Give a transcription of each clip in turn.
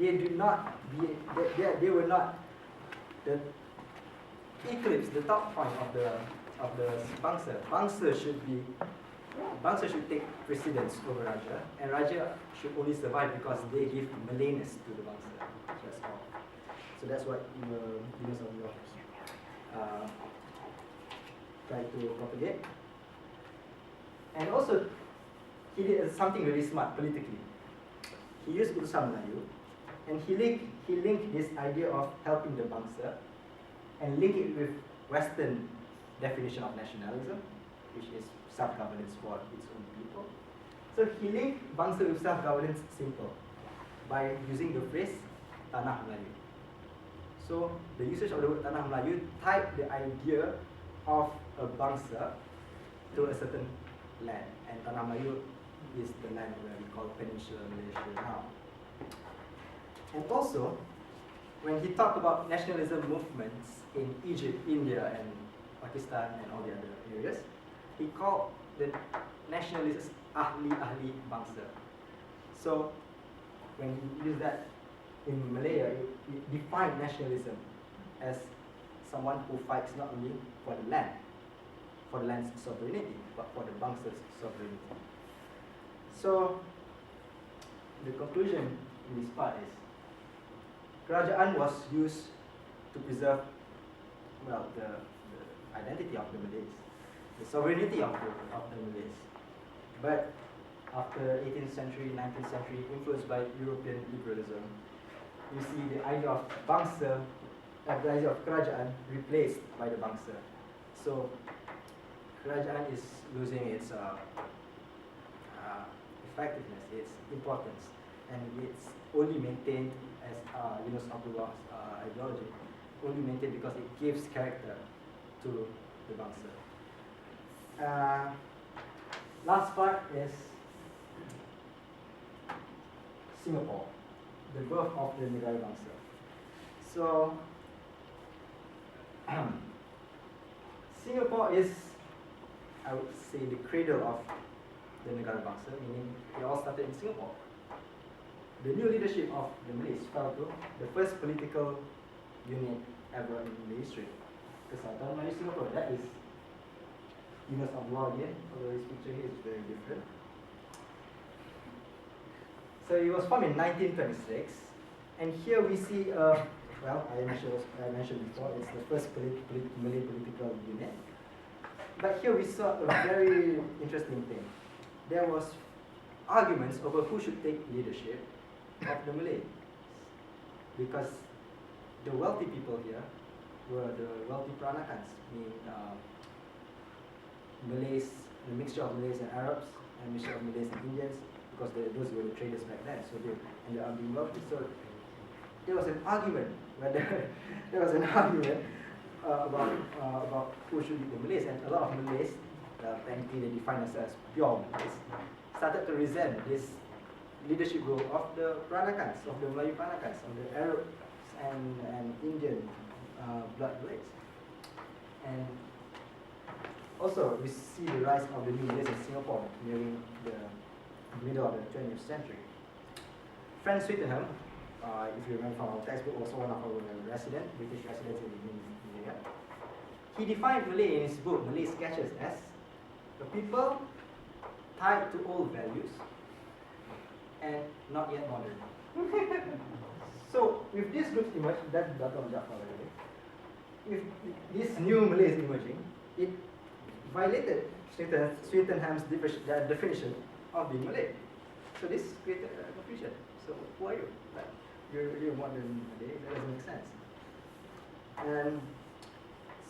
they do not be, they were not the eclipse, the top point of the bangsa. Bangsa should take precedence over Raja, and Raja should only survive because they give Malayness to the bangsa. That's all. So that's what Yunus Abdullah tried to propagate. And also, he did something really smart politically. He used Urusan Melayu, and he linked this idea of helping the bangsa and link it with Western definition of nationalism, which is self-governance for its own people. So he linked bangsa with self-governance simple by using the phrase Tanah Melayu. So the usage of the word Tanah Melayu tied the idea of a bangsa to a certain land, and Tanah Melayu is the land where we call Peninsular Malaysia now. And also, when he talked about nationalism movements in Egypt, India, and Pakistan, and all the other areas, he called the nationalists ahli bangsa. So, when he used that in Malaya, it defined nationalism as someone who fights not only for the land's sovereignty, but for the bangsa's sovereignty. So, the conclusion in this part is, Kerajaan was used to preserve, well, the identity of the Malays, the sovereignty of the Malays. But after 18th century, 19th century, influenced by European liberalism, you see the idea of bangsa, the idea of Kerajaan replaced by the bangsa. So Kerajaan is losing its effectiveness, its importance, and it's only maintained as Yunus Abdullah's ideology, only maintained because it gives character to the bangsa. Last part is Singapore, the birth of the Negara Bangsa. So Singapore is, I would say, the cradle of the Negara Bangsa, meaning it all started in Singapore. The new leadership of the Malays fell to the first political unit ever in the history. Kesatuan Melayu Singapore, that is Yunus Abdullah again, although his picture here is very different. So it was formed in 1926, and here we see, well, I mentioned before, it's the first Malay political unit. But here we saw a very interesting thing. There was arguments over who should take leadership of the Malays, because the wealthy people here were the wealthy Peranakans, meaning Malays, a mixture of Malays and Arabs, and a mixture of Malays and Indians, because those were the traders back then, so they ended up being wealthy. So there was an argument whether about who should be the Malays, and a lot of Malays, technically they define themselves as pure Malays, started to resent this leadership role of the Peranakans, of the Melayu Peranakans, of the Arabs and Indian blood Malays. And also we see the rise of the new Malays in Singapore during the middle of the 20th century. Frank Swettenham, if you remember from our textbook, also one of our British residents in India. He defined Malay in his book, Malay Sketches, as a people tied to old values and not yet modern. So with this group emerge, that's Dr. Jafar, by the way. With this new Malays emerging, it violated Swettenham's definition of being Malay. So this created confusion. So who are you? Like, you're modern Malay, that doesn't make sense. And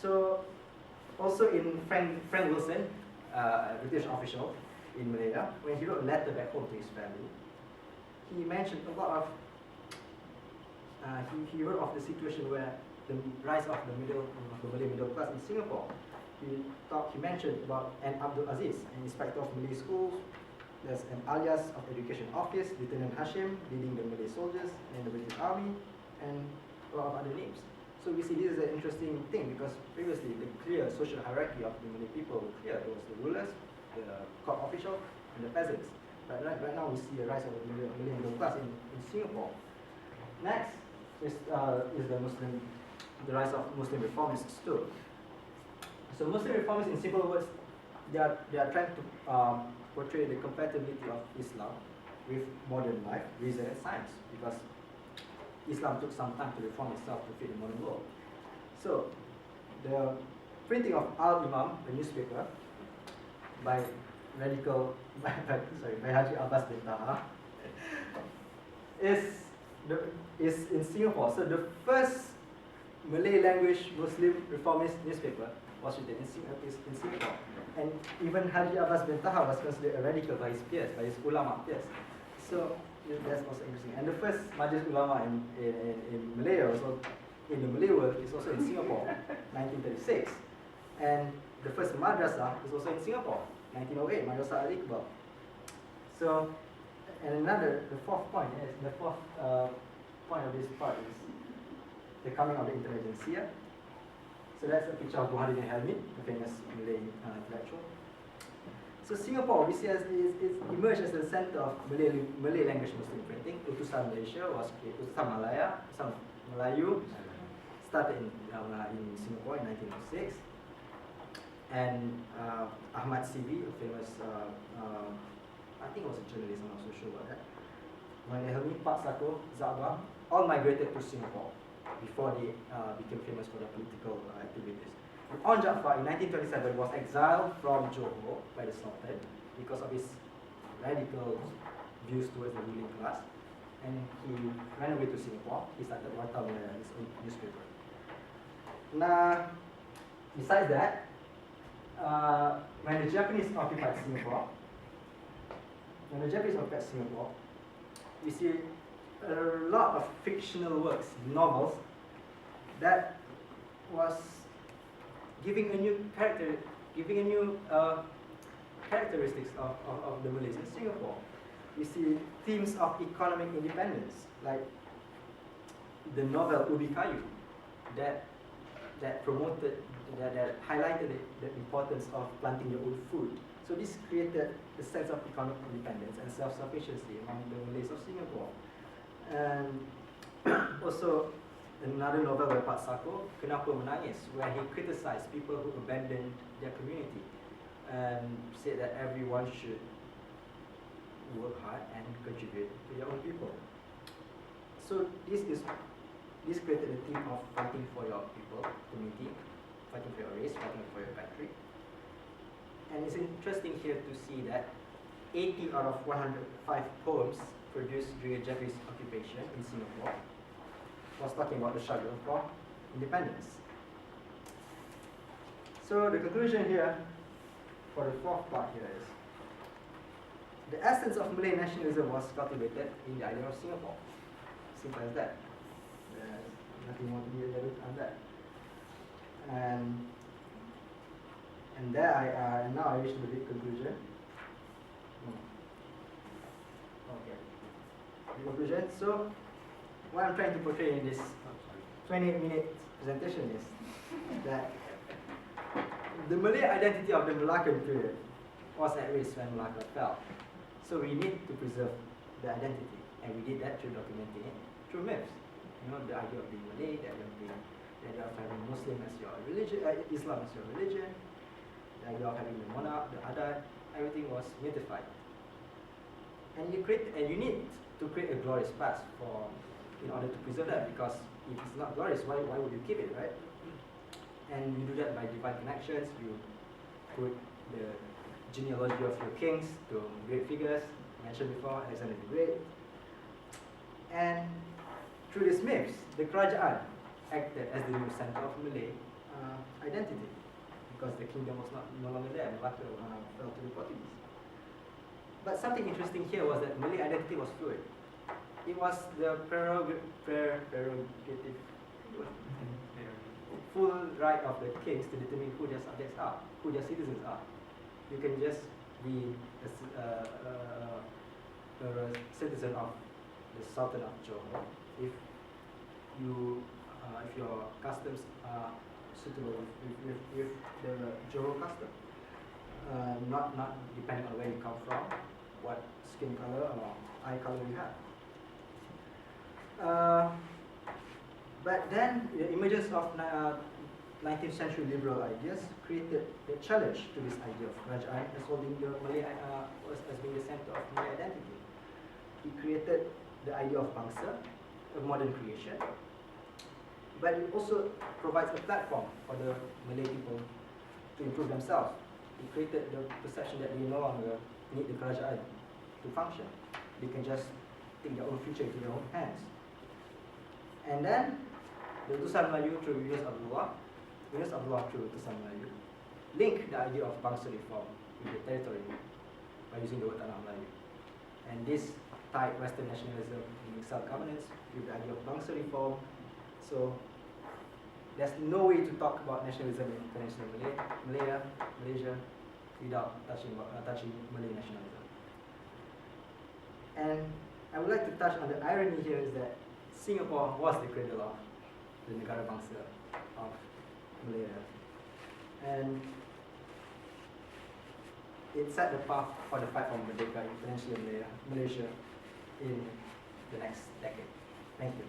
so also in Frank Wilson, a British official in Malaya, when he wrote a letter back home to his family, he mentioned a lot of, he wrote of the situation where the rise of the Malay middle class in Singapore. He mentioned about an Abdul Aziz, an inspector of Malay schools. There's an alias of Education Office, Lieutenant Hashim, leading the Malay soldiers in the British Army, and a lot of other names. So we see this is an interesting thing, because previously the clear social hierarchy of the Malay people were clear. There was the rulers, the court official, and the peasants. But right now we see a rise of the Malay middle class in Singapore. Next is the rise of Muslim reformists too. So Muslim reformists, in simple words, they are trying to portray the compatibility of Islam with modern life, reason, and science, because Islam took some time to reform itself to fit the modern world. So the printing of Al Imam, a newspaper, by Haji Abbas bin Taha, is in Singapore. So the first Malay language Muslim reformist newspaper was written in Singapore. And even Haji Abbas bin Taha was considered a radical by his peers, by his ulama peers. So that's also interesting. And the first Majlis Ulama in Malaya, also in the Malay world, is also in Singapore, 1936. And the first madrasah is also in Singapore, 1908, Madrasah Al-Iqbal. So, and the fourth point of this part is the coming of the intelligentsia. So that's a picture of Burhanuddin Helmi, the famous Malay intellectual. So Singapore, we see is emerged as the center of Malay language Muslim printing. Utusan Malaysia was created. Utusan Malaya, some Melayu, started in Singapore in 1906. And Ahmad Sibi, a famous, I think it was a journalist, I'm not so sure about that. Burhanuddin Helmi, Pak Sako, Zabah, all migrated to Singapore before they became famous for their political activities. On Jaafar in 1927 was exiled from Johor by the Sultan because of his radical views towards the ruling class, and he ran away to Singapore. He started Warta Malaya, his own newspaper. Now, besides that, when the Japanese occupied Singapore, we see a lot of fictional works, novels, that was giving a new characteristics of the Malays in Singapore. We see themes of economic independence, like the novel Ubi Kayu, that highlighted the importance of planting your own food. So this created a sense of economic independence and self-sufficiency among the Malays of Singapore. And also another novel by Pak Sako, Kenapa Menangis, where he criticized people who abandoned their community and said that everyone should work hard and contribute to their own people. So this created a theme of fighting for your people, community, fighting for your race, fighting for your country. And it's interesting here to see that 80 out of 105 poems produced during the Japanese occupation in Singapore was talking about the struggle for independence. So the conclusion here for the fourth part here is the essence of Malay nationalism was cultivated in the island of Singapore. Simple as that. There's nothing more to be elaborated on that. And now I reach the big conclusion. Okay. The conclusion. So what I'm trying to portray in this 20-minute presentation is that the Malay identity of the Malaccan period was at risk when Malacca fell. So we need to preserve the identity, and we did that through documenting it through myths. You know, the idea of being Malay, the idea of having Muslim as your religion, Islam as your religion, the idea of having the monarch, the adat, everything was mythified. And you need to create a glorious past in order to preserve that, because if it's not glorious, why would you keep it, right? And you do that by divine connections. You put the genealogy of your kings to great figures mentioned before, Alexander the Great. And through these myths, the Kerajaan acted as the new center of Malay identity, because the kingdom was no longer there. Malacca fell to the Portuguese. But something interesting here was that Malay identity was fluid. It was the prerogative, full right of the kings to determine who their subjects are, who their citizens are. You can just be a citizen of the Sultan of Johor if your customs are suitable with the Johor custom, not depending on where you come from, what skin color or eye color you have. But then the emergence of 19th century liberal ideas created the challenge to this idea of kerajaan as holding the Malay as being the center of Malay identity. It created the idea of bangsa, a modern creation, but it also provides a platform for the Malay people to improve themselves. It created the perception that they no longer need the kerajaan to function. They can just take their own future into their own hands. And then the Utusan Melayu through Yunus Abdullah through Utusan Melayu link the idea of bangsa reform with the territory by using the word Tanah Melayu. And this tied Western nationalism in self-governance with the idea of bangsa reform. So there's no way to talk about nationalism in international Malaysia without touching Malay nationalism. And I would like to touch on the irony here is that Singapore was the cradle of the negara bangsa of Malaya. And it set the path for the fight for Merdeka in Peninsular Malaysia in the next decade. Thank you.